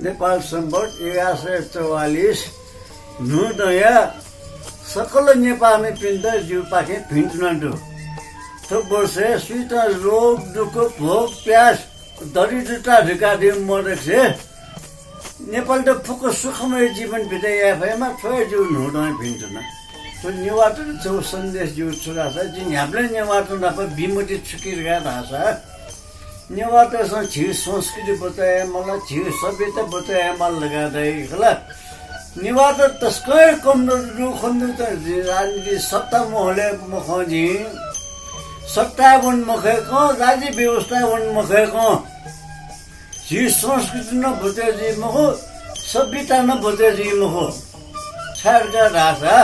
नेपाल सम्बत 1144 नुदया सकल नेपालमै पिण्ड जिउ पाखे भिन्टुना डु थप वर्षे शीत रोग दुःख भोग प्यास दरिद्रता ढिकादि मरेको नेपाल त फुक सुखमय जीवन बिताया भएमा थोरै जिउ नुदया भिन्टुना तो नेवाटो जो सन्देश जिउ छुरा छ जिन हामीले नेवाटो नपा बिमुटी छुकिरहेका भाषा नेवाटोसँग झिउ संस्कृति बताए मलाई झिउ सभ्यता बताए मलाई लगादै होला नेवाटो तस्कै कमजोर रुखन्द त राजनीति सत्ता मोहले मुखजी सत्ता वन मुखेको राज्य व्यवस्था वन मुखेको झिउ संस्कृति न बते जी मुखो सभ्यता न बते जी मुखो छाडका भाषा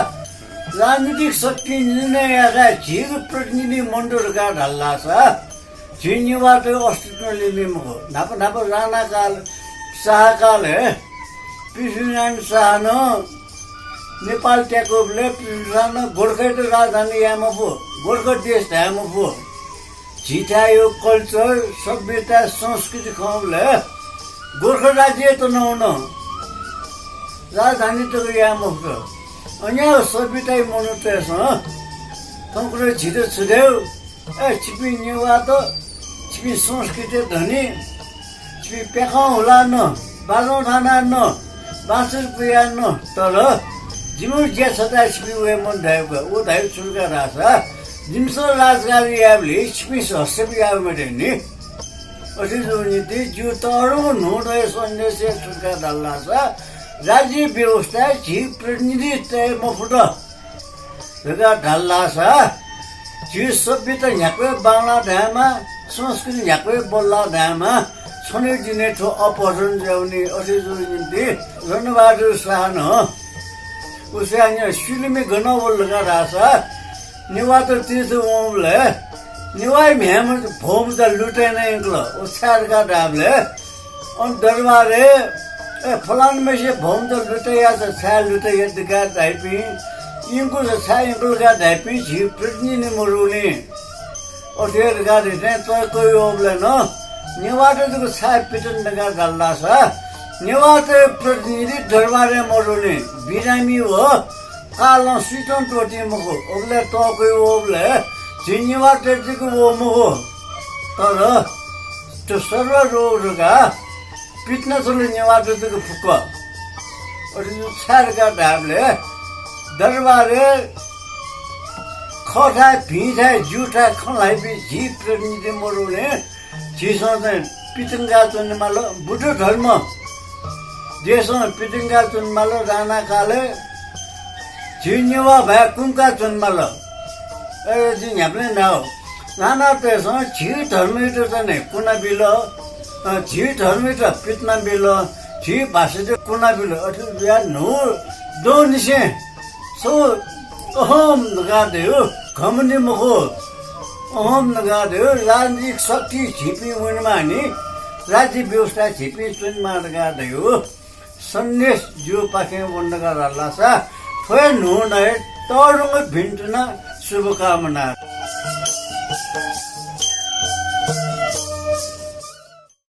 राजनीतिक शक्ति निर्णयका झिर प्रतिनिधि मण्डलका ढल्ला छ झिनीबाट अस्तित्व लिने हो नाप नाप राणाकाल शाहकाल पृथ्वीनारायण शाह न नेपाल ट्याकोले पृथ्वीनारायण गोर्खा राजधानी यामा पो गोर्खा देश धामा पो झिटायो कल्चर सभ्यता संस्कृति खौले गोर्खा राज्य त नहुन राजधानी त यामा पो अनि सभ्यता मनुतेस तंकुरे छिटो छुदेऊ छिपी नेवा त छिपी संस्कृति धनी छिपी पेखा होला न बाजौ थाना न बाँसुर पुया न तर जिमु ज्या छता छिपी उयो मन धाएको ऊ धायो चुल्का रासा जिमसो राजगारी याबले छिपी हस्सेपी याब मेटे नि अझै जो नीति जिउ तरो नुडय सन्देश चुल्का डल्ला छ राज्य व्यवस्था झिउ प्रतिनिधि तय मफुट जग्गा ढल्ला छ झिउ सभ्यता यहाँकै बाङ्ला ढामा संस्कृति यहाँकै बल्ला ढामा छनै दिने ठो अपहरण ल्याउने अझैको निम्ति रणबहादुर शाह न उसले यहाँ सिलुमी गनवल लगा छ नेवा त तीर्थ ओमले नेवाई म्याम भोम त लुटे नै एक्लो उछारका ढाबले अनि दरबारे फलान में से भौम तो लुटैया से छा लुटैया दिखा धाइपी इनको से छा इनको का धाइपी झी प्रतिनिधि मरुने और ये दिखा देते तो कोई ओबले न नेवाटे तो छा पिटन लगा गल्ला सा नेवाटे प्रतिनिधि दरबारे मरुने बिरामी हो कालो सीटन टोटी मको ओबले तो कोई ओबले झी नेवाटे को वो मको तर तो सर्व रोगा पिट्न चल्ने नेवाटोको फुक अरू छाडका ढाबले दरबारे खटा भिठा जुठा खलाई झी प्रतिनिधि मरुने झीसँग चाहिँ पितङ्गा चुन्माल बुढो धर्म देशसँग पितङ्गा चुन्माल राणाकाले झी नेवा भए कुम्का चुन्माल जी यहाँ पनि नहो राणा त्यससँग झी धर्मयुक्त चाहिँ कुना बिल झी धर्मित पितना बिल झी भाषा कुना बिल अठु बिहा नो दो निसे सो अहम नगादे हो घमनी मखो अहम नगादे हो राजनीतिक शक्ति झिपी उनमा नि राज्य व्यवस्था झिपी चुनमा नगादे हो सन्देश जिउ पाखे वन्डका रल्लासा थोय नो नए तरुङ भिन्टुना शुभकामना